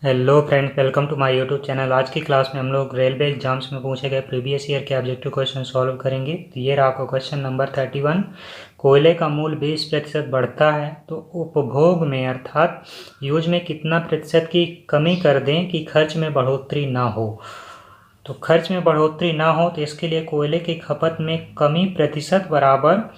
Hello friends, welcome to my YouTube channel. आज की class में हम लोग रेलवे एग्जाम्स में पूछे गए प्रीवियस ईयर के ऑब्जेक्टिव क्वेश्चन सॉल्व करेंगे। तो ये रहा आपका क्वेश्चन नंबर 31। कोयले का मूल्य 20% बढ़ता है तो उपभोग में अर्थात यूज में कितना प्रतिशत की कमी कर दें कि खर्च में बढ़ोतरी ना हो। तो खर्च में बढ़ोतरी ना हो तो इसके लिए कोयले की खपत में कमी प्रतिशत बराबर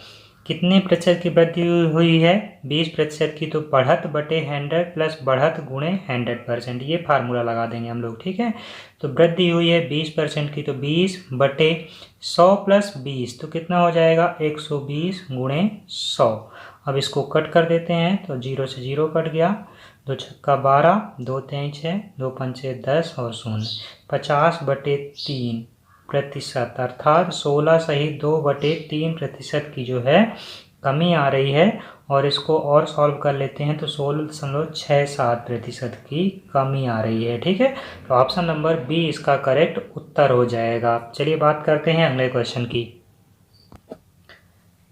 कितने प्रतिशत की वृद्धि हुई है? 20% की। तो बढ़त बटे 100 प्लस बढ़त गुणे 100%, ये फार्मूला लगा देंगे हम लोग। ठीक है, तो वृद्धि हुई है 20% की, तो 20 बटे 100 प्लस 20 तो कितना हो जाएगा? 120 गुणे 100। अब इसको कट कर देते हैं तो 0 से 0 कट गया, 2 छक्का 12, 2 तेई 6, 2 पंचे 10 और 0। 50 बटे 3 प्रतिशत अर्थात 16 सहित 2/3% की जो है कमी आ रही है। और इसको और सॉल्व कर लेते हैं तो 16.67% की कमी आ रही है। ठीक है, तो ऑप्शन नंबर बी इसका करेक्ट उत्तर हो जाएगा। चलिए बात करते हैं अगले क्वेश्चन की।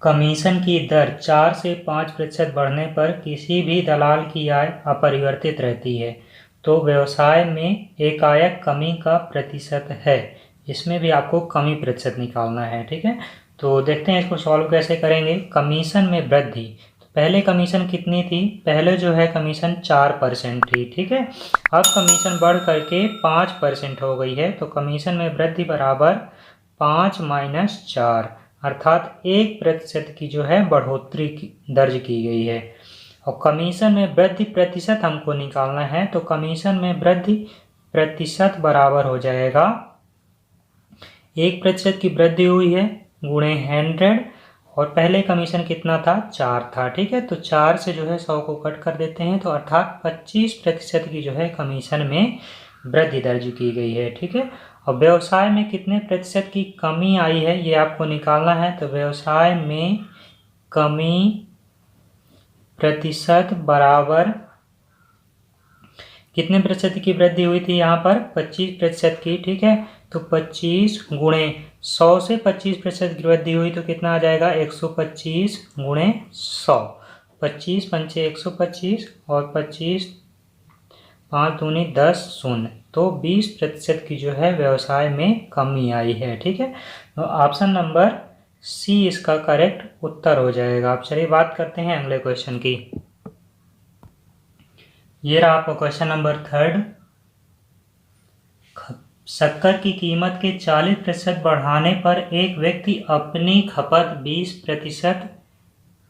कमीशन की दर 4 से 5% बढ़ने पर किसी भी दलाल की आय अपरिवर्तित रहती है, तो व्यवसाय में एकाएक कमी का प्रतिशत है। इसमें भी आपको कमी प्रतिशत निकालना है। ठीक है, तो देखते हैं इसको सॉल्व कैसे करेंगे। कमीशन में वृद्धि, तो पहले कमीशन कितनी थी? पहले जो है कमीशन 4% थी। ठीक है, अब कमीशन बढ़ करके 5% हो गई है, तो कमीशन में वृद्धि बराबर 5 माइनस 4 अर्थात 1% की जो है बढ़ोतरी दर्ज की गई है। और कमीशन में वृद्धि प्रतिशत हमको निकालना है, तो कमीशन में वृद्धि प्रतिशत बराबर हो जाएगा 1% की वृद्धि हुई है गुणे 100, और पहले कमीशन कितना था? 4 था। ठीक है, तो 4 से जो है 100 को कट कर देते हैं, तो अर्थात 25% की जो है कमीशन में वृद्धि दर्ज की गई है। ठीक है, और व्यवसाय में कितने प्रतिशत की कमी आई है ये आपको निकालना है, तो व्यवसाय में कमी प्रतिशत बराबर कितने प्रतिशत की वृद्धि हुई थी? यहाँ पर 25% की। ठीक है, तो 25 गुणे 100 से 25% की वृद्धि हुई तो कितना आ जाएगा? 125 गुणे 100। 25 पंचे 125 और 25 5 दूनी 10 शून्य, तो 20% की जो है व्यवसाय में कमी आई है। ठीक है, तो ऑप्शन नंबर सी इसका करेक्ट उत्तर हो जाएगा। अब चलिए बात करते हैं अगले क्वेश्चन की। ये रहा आपका क्वेश्चन नंबर 3। शक्कर की कीमत के 40% बढ़ाने पर एक व्यक्ति अपनी खपत 20%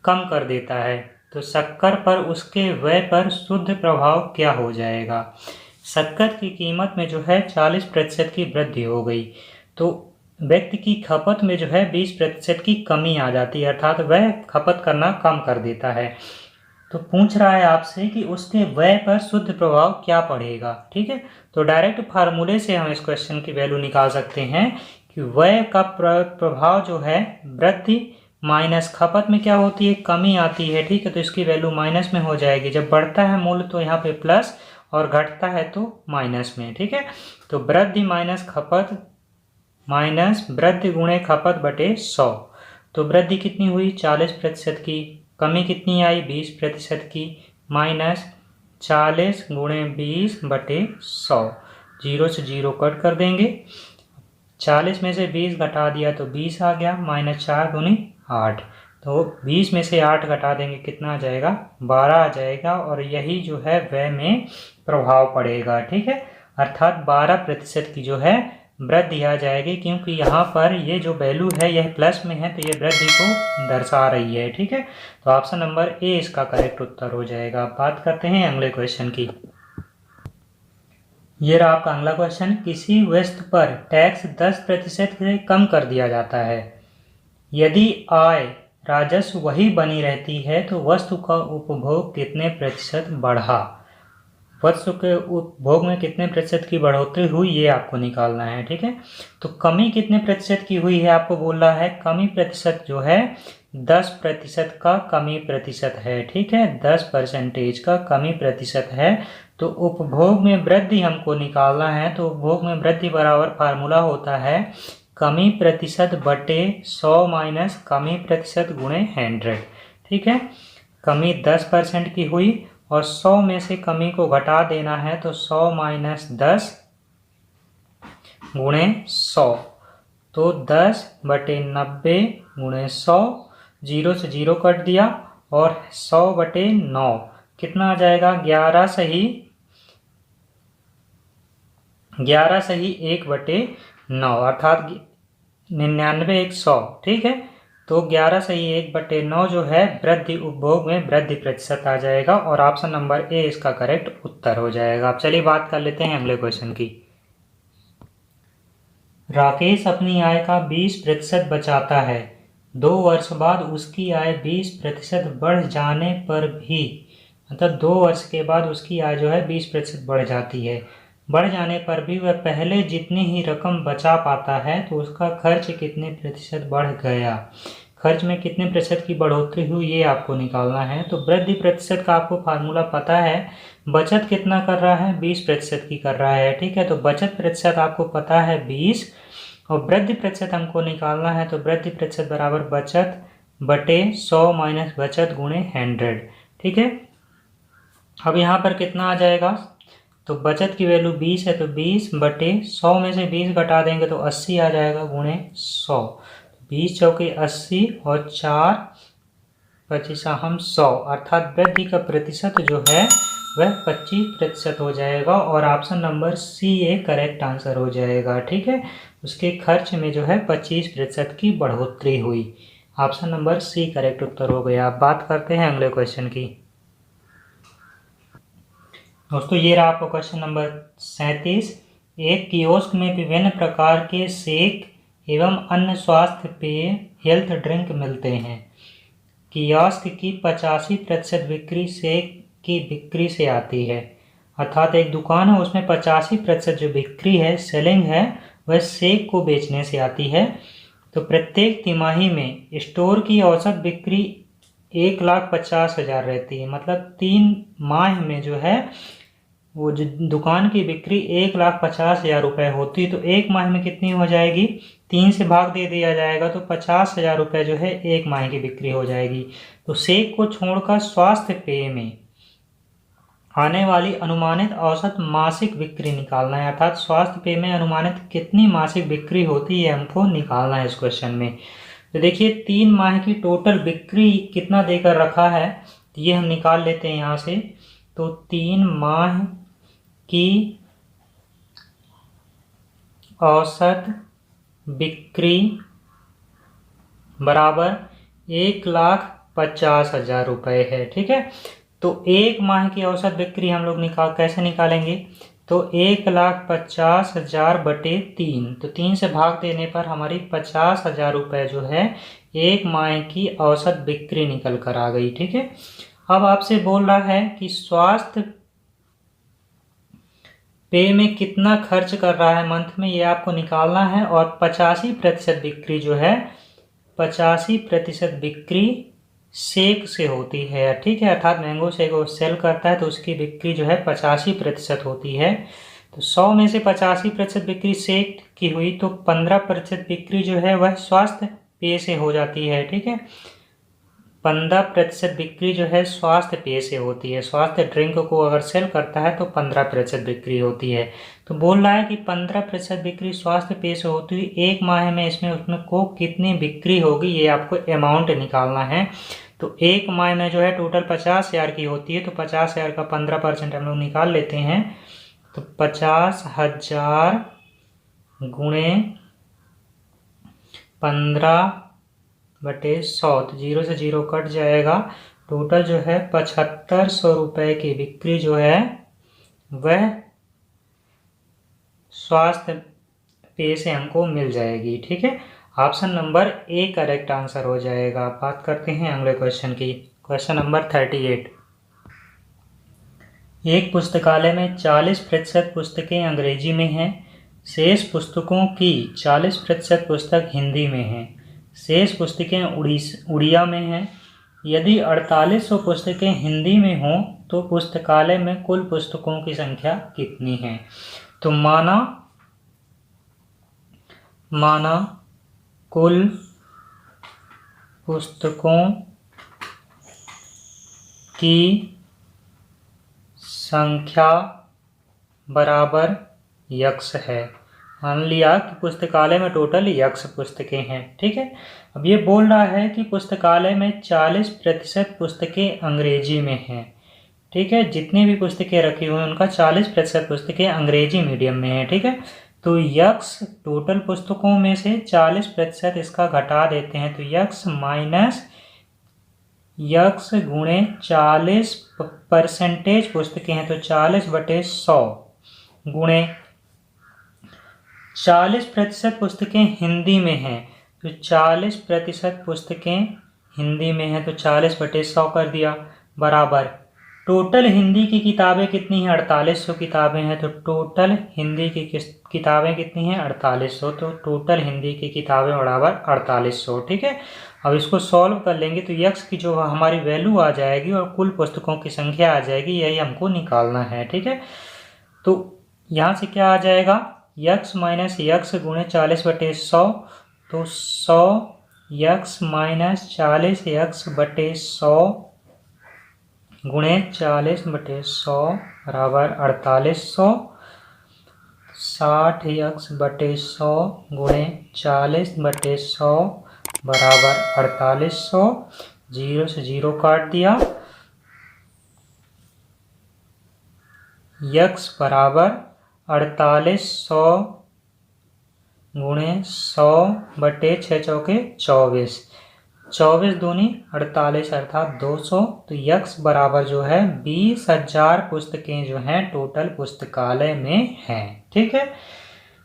कम कर देता है, तो शक्कर पर उसके व्यय पर शुद्ध प्रभाव क्या हो जाएगा? शक्कर की कीमत में जो है 40% की वृद्धि हो गई, तो व्यक्ति की खपत में जो है 20% की कमी आ जाती है, अर्थात वह खपत करना कम कर देता है। तो पूछ रहा है आपसे कि उसके व्यय पर शुद्ध प्रभाव क्या पड़ेगा। ठीक है, तो डायरेक्ट फार्मूले से हम इस क्वेश्चन की वैल्यू निकाल सकते हैं कि व्यय का प्रभाव जो है वृद्धि माइनस खपत में क्या होती है? कमी आती है। ठीक है, तो इसकी वैल्यू माइनस में हो जाएगी। जब बढ़ता है मूल्य तो यहाँ पे प्लस और घटता है तो माइनस में। ठीक है, तो वृद्धि माइनस खपत माइनस वृद्धि गुणे खपत बटे 100, तो वृद्धि कितनी हुई? 40% की। कमी कितनी आई? 20% की। माइनस 40 गुणे 20 बटे 100, 0 से 0 कट कर देंगे। 40 में से 20 घटा दिया तो 20 आ गया, माइनस 4 दूनी 8, तो 20 में से 8 घटा देंगे, कितना आ जाएगा? 12 आ जाएगा। और यही जो है व्यय में प्रभाव पड़ेगा। ठीक है, अर्थात 12% की जो है वृद्धि आ जाएगी, क्योंकि यहाँ पर ये जो वैल्यू है यह प्लस में है, तो ये वृद्धि को दर्शा रही है। ठीक है, तो ऑप्शन नंबर ए इसका करेक्ट उत्तर हो जाएगा। बात करते हैं अगले क्वेश्चन की। ये रहा आपका अगला क्वेश्चन। किसी वस्तु पर टैक्स 10% से कम कर दिया जाता है, यदि आय राजस्व वही बनी रहती है तो वस्तु का उपभोग कितने प्रतिशत बढ़ा? वस्तु के उपभोग में कितने प्रतिशत की बढ़ोतरी हुई ये आपको निकालना है। ठीक है, तो कमी कितने प्रतिशत की हुई है आपको बोल रहा है। कमी प्रतिशत जो है 10% का कमी प्रतिशत है। ठीक है, 10% का कमी प्रतिशत है। तो उपभोग में वृद्धि हमको निकालना है, तो उपभोग में वृद्धि बराबर फार्मूला होता है कमी प्रतिशत बटे 100 माइनस कमी प्रतिशत गुणे 100। ठीक है, कमी 10% की हुई और 100 में से कमी को घटा देना है, तो 100 माइनस 10 गुणे 100, तो 10/90 गुणे 100, 0 से 0 कट दिया, और 100/9 कितना आ जाएगा? 11 सही 1/9, अर्थात 99 1 100। ठीक है, तो 11 सही 1/9 जो है वृद्धि उपभोग में वृद्धि प्रतिशत आ जाएगा, और ऑप्शन नंबर ए इसका करेक्ट उत्तर हो जाएगा। अब चलिए बात कर लेते हैं अगले क्वेश्चन की। राकेश अपनी आय का 20% बचाता है। 2 वर्ष बाद उसकी आय 20% बढ़ जाने पर भी, मतलब 2 वर्ष के बाद उसकी आय जो है 20% बढ़ जाती है, बढ़ जाने पर भी वह पहले जितनी ही रकम बचा पाता है, तो उसका खर्च कितने प्रतिशत बढ़ गया? खर्च में कितने प्रतिशत की बढ़ोतरी हुई, ये आपको निकालना है। तो वृद्धि प्रतिशत का आपको फार्मूला पता है, बचत कितना कर रहा है? 20% की कर रहा है। ठीक है, तो बचत प्रतिशत आपको पता है 20, और वृद्धि प्रतिशत हमको निकालना है, तो वृद्धि प्रतिशत बराबर बचत बटे 100 माइनस बचत गुणे 100। ठीक है, अब यहाँ पर कितना आ जाएगा? तो बचत की वैल्यू 20 है, तो 20/100 में से 20 घटा देंगे तो 80 आ जाएगा गुणे 100। 20 चौके 80 और 4 25 हम 100, अर्थात वृद्धि का प्रतिशत जो है वह 25% हो जाएगा, और option number C A correct answer हो जाएगा। ठीक है, उसके खर्च में जो है 25% की बढ़ोतरी हुई। ऑप्शन नंबर सी करेक्ट उत्तर हो गया। अब बात करते हैं अगले क्वेश्चन की। दोस्तों ये रहा आपको क्वेश्चन नंबर 37। एक कियोस्क में विभिन्न प्रकार के शेक एवं अन्य स्वास्थ्य पेय हेल्थ ड्रिंक मिलते हैं। कियोस्क की 85% बिक्री शेक की बिक्री से आती है, अर्थात एक दुकान है उसमें 85% जो बिक्री है, सेलिंग है, वह शेक को बेचने से आती है। तो प्रत्येक तिमाही में स्टोर की औसत बिक्री 1,50,000 रहती है, मतलब 3 माह में जो है वो जो दुकान की बिक्री 1,50,000 रुपये होती, तो एक माह में कितनी हो जाएगी? 3 से भाग दे दिया जाएगा, तो 50,000 रुपये जो है एक माह की बिक्री हो जाएगी। तो शेक को छोड़कर स्वास्थ्य पेय में आने वाली अनुमानित औसत मासिक बिक्री निकालना है, अर्थात स्वास्थ्य पेय में अनुमानित कितनी मासिक बिक्री होती है हमको निकालना है इस क्वेश्चन में। तो देखिए 3 माह की टोटल बिक्री कितना देकर रखा है, तो ये हम निकाल लेते हैं यहाँ से। तो 3 माह की औसत बिक्री बराबर 1,50,000 रुपये है। ठीक है, तो एक माह की औसत बिक्री हम लोग कैसे निकालेंगे? तो 1,50,000 बटे 3, तो 3 से भाग देने पर हमारी 50,000 रुपये जो है एक माह की औसत बिक्री निकल कर आ गई। ठीक है, अब आपसे बोल रहा है कि स्वास्थ्य पेय में कितना खर्च कर रहा है मंथ में, ये आपको निकालना है। और 85% बिक्री जो है, 85% बिक्री शेक से होती है। ठीक है, अर्थात मैंगो शेक वो सेल करता है, तो उसकी बिक्री जो है 85% होती है। तो 100 में से 85% बिक्री शेक की हुई, तो 15% बिक्री जो है वह स्वास्थ्य पेय से हो जाती है। ठीक है, 15% बिक्री जो है स्वास्थ्य पेय से होती है। स्वास्थ्य ड्रिंक को अगर सेल करता है तो 15% बिक्री होती है। तो बोल रहा है कि 15% बिक्री स्वास्थ्य पेय से होती हुई एक माह में इसमें उसमें को कितनी बिक्री होगी, ये आपको अमाउंट निकालना है। तो एक माह में जो है टोटल 50,000 की होती है, तो 50,000 का 15% हम लोग निकाल लेते हैं। तो 50,000 गुणे 15/100, तो 0 से 0 कट जाएगा। टोटल जो है 7,500 रुपये की बिक्री जो है वह स्वास्थ्य पेय से हमको मिल जाएगी। ठीक है, option number A correct answer हो जाएगा। बात करते हैं अगले क्वेश्चन की। Question number 38। एक पुस्तकालय में 40% पुस्तकें अंग्रेजी में हैं, शेष पुस्तकों की 40% पुस्तक हिंदी में हैं, शेष पुस्तकें उड़िया में हैं। यदि 4800 पुस्तकें हिंदी में हों तो पुस्तकालय में कुल पुस्तकों की संख्या कितनी है? तो माना कुल पुस्तकों की संख्या बराबर यक्स है। मान लिया कि पुस्तकालय में टोटल यक्स पुस्तकें हैं। ठीक है, अब ये बोल रहा है कि पुस्तकालय में 40% पुस्तकें अंग्रेजी में हैं। ठीक है, जितनी भी पुस्तकें रखी हुई हैं उनका 40% पुस्तकें अंग्रेजी मीडियम में हैं। ठीक है, तो यक्स टोटल पुस्तकों में से 40% इसका घटा देते हैं, तो यक्स माइनस यक्स गुणे 40% पुस्तकें हैं, तो 40/100 गुणे 40% पुस्तकें हिंदी में हैं, तो 40% पुस्तकें हिंदी में हैं, तो 40/100 कर दिया, बराबर टोटल हिंदी की किताबें कितनी हैं? 4800 किताबें हैं, तो टोटल हिंदी की किताबें कितनी हैं? 4800, तो टोटल हिंदी की किताबें बराबर 4800। ठीक है, अब इसको सॉल्व कर लेंगे तो यक्स की जो हमारी वैल्यू आ जाएगी और कुल पुस्तकों की संख्या आ जाएगी, यही हमको निकालना है। ठीक है, तो यहाँ से क्या आ जाएगा? यक्स माइनस यक्स गुणे 40/100, तो 100 यक्स माइनस 40x/100 गुणे 40/100 बराबर 4800। 60x/100 गुणे 40/100 बराबर 4800। 0 से 0 काट दिया। यक्स बराबर 4800 गुणे 100/6 चौके 24, 24 दूनी 48 अर्थात 200। तो यक्स बराबर जो है 20,000 पुस्तकें जो हैं टोटल पुस्तकालय में हैं। ठीक है,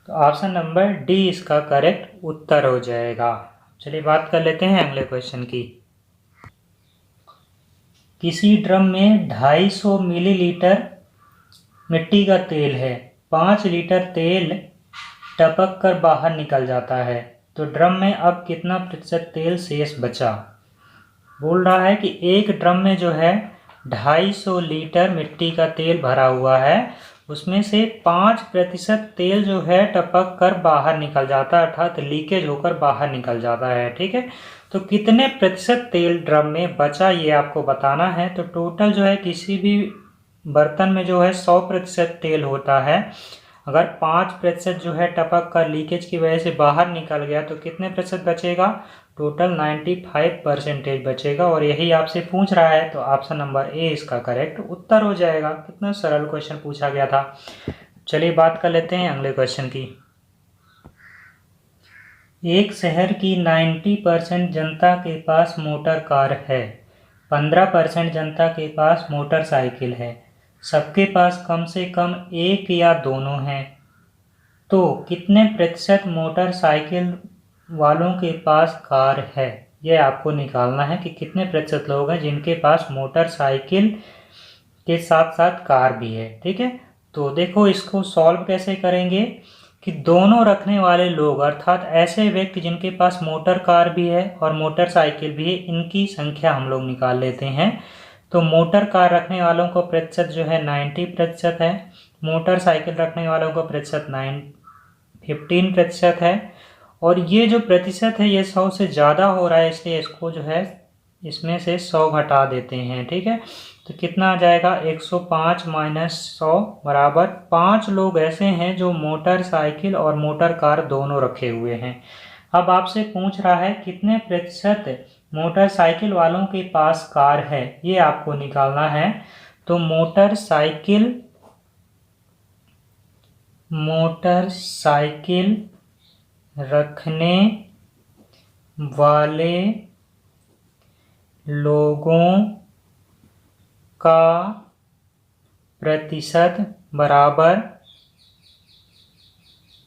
तो ऑप्शन नंबर डी इसका करेक्ट उत्तर हो जाएगा। चलिए बात कर लेते हैं अगले क्वेश्चन की। किसी ड्रम में 250 मिलीलीटर मिट्टी का तेल है, 5 लीटर तेल टपक कर बाहर निकल जाता है, तो ड्रम में अब कितना प्रतिशत तेल शेष बचा? बोल रहा है कि एक ड्रम में जो है 250 लीटर मिट्टी का तेल भरा हुआ है, उसमें से 5% तेल जो है टपक कर बाहर निकल जाता है, अर्थात लीकेज होकर बाहर निकल जाता है। ठीक है, तो कितने प्रतिशत तेल ड्रम में बचा ये आपको बताना है। तो टोटल जो है किसी भी बर्तन में जो है 100% तेल होता है, अगर 5% जो है टपक कर लीकेज की वजह से बाहर निकल गया तो कितने प्रतिशत बचेगा? टोटल 95% बचेगा, और यही आपसे पूछ रहा है, तो ऑप्शन नंबर ए इसका करेक्ट उत्तर हो जाएगा। कितना सरल क्वेश्चन पूछा गया था। चलिए बात कर लेते हैं अगले क्वेश्चन की। एक शहर की 90% जनता के पास मोटर कार है, 15% जनता के पास मोटरसाइकिल है, सबके पास कम से कम एक या दोनों हैं, तो कितने प्रतिशत मोटरसाइकिल वालों के पास कार है? ये आपको निकालना है कि कितने प्रतिशत लोग हैं जिनके पास मोटरसाइकिल के साथ साथ कार भी है। ठीक है, तो देखो इसको सॉल्व कैसे करेंगे कि दोनों रखने वाले लोग अर्थात ऐसे व्यक्ति जिनके पास मोटर कार भी है और मोटरसाइकिल भी है, इनकी संख्या हम लोग निकाल लेते हैं। तो मोटर कार रखने वालों को प्रतिशत जो है 90% है, मोटरसाइकिल रखने वालों को प्रतिशत 15% है, और ये जो प्रतिशत है ये 100 से ज़्यादा हो रहा है, इसलिए इसको जो है इसमें से 100 घटा देते हैं। ठीक है, तो कितना आ जाएगा? 105 माइनस 100 बराबर 5 लोग ऐसे हैं जो मोटरसाइकिल और मोटर कार दोनों रखे हुए हैं। अब आपसे पूछ रहा है कितने प्रतिशत मोटरसाइकिल वालों के पास कार है, ये आपको निकालना है। तो मोटरसाइकिल रखने वाले लोगों का प्रतिशत बराबर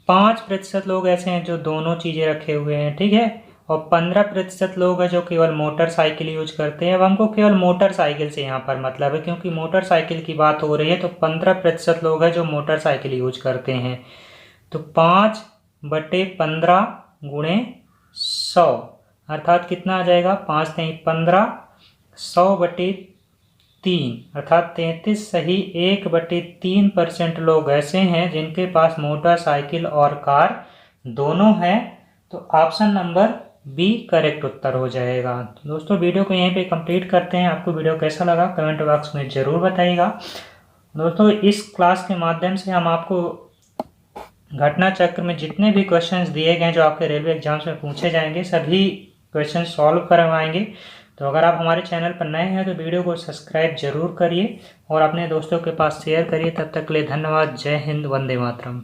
5% लोग ऐसे हैं जो दोनों चीज़ें रखे हुए हैं। ठीक है, और 15% लोग हैं जो केवल मोटरसाइकिल यूज करते हैं। अब हमको केवल मोटरसाइकिल से यहाँ पर मतलब है, क्योंकि मोटरसाइकिल की बात हो रही है, तो 15% लोग हैं जो मोटरसाइकिल यूज करते हैं। तो 5/15 गुणे 100 अर्थात कितना आ जाएगा? 5 3 15, 100/3 अर्थात 33 सही 1/3% लोग ऐसे हैं जिनके पास मोटरसाइकिल और कार दोनों हैं। तो ऑप्शन नंबर बी करेक्ट उत्तर हो जाएगा। तो दोस्तों वीडियो को यहीं पे कंप्लीट करते हैं। आपको वीडियो कैसा लगा कमेंट बॉक्स में ज़रूर बताइएगा, दोस्तों इस क्लास के माध्यम से हम आपको घटना चक्र में जितने भी क्वेश्चंस दिए गए जो आपके रेलवे एग्जाम्स में पूछे जाएंगे सभी क्वेश्चन सॉल्व करवाएंगे। तो अगर आप हमारे चैनल पर नए हैं तो वीडियो को सब्सक्राइब जरूर करिए और अपने दोस्तों के पास शेयर करिए। तब तक के लिए धन्यवाद। जय हिंद, वंदे मातरम।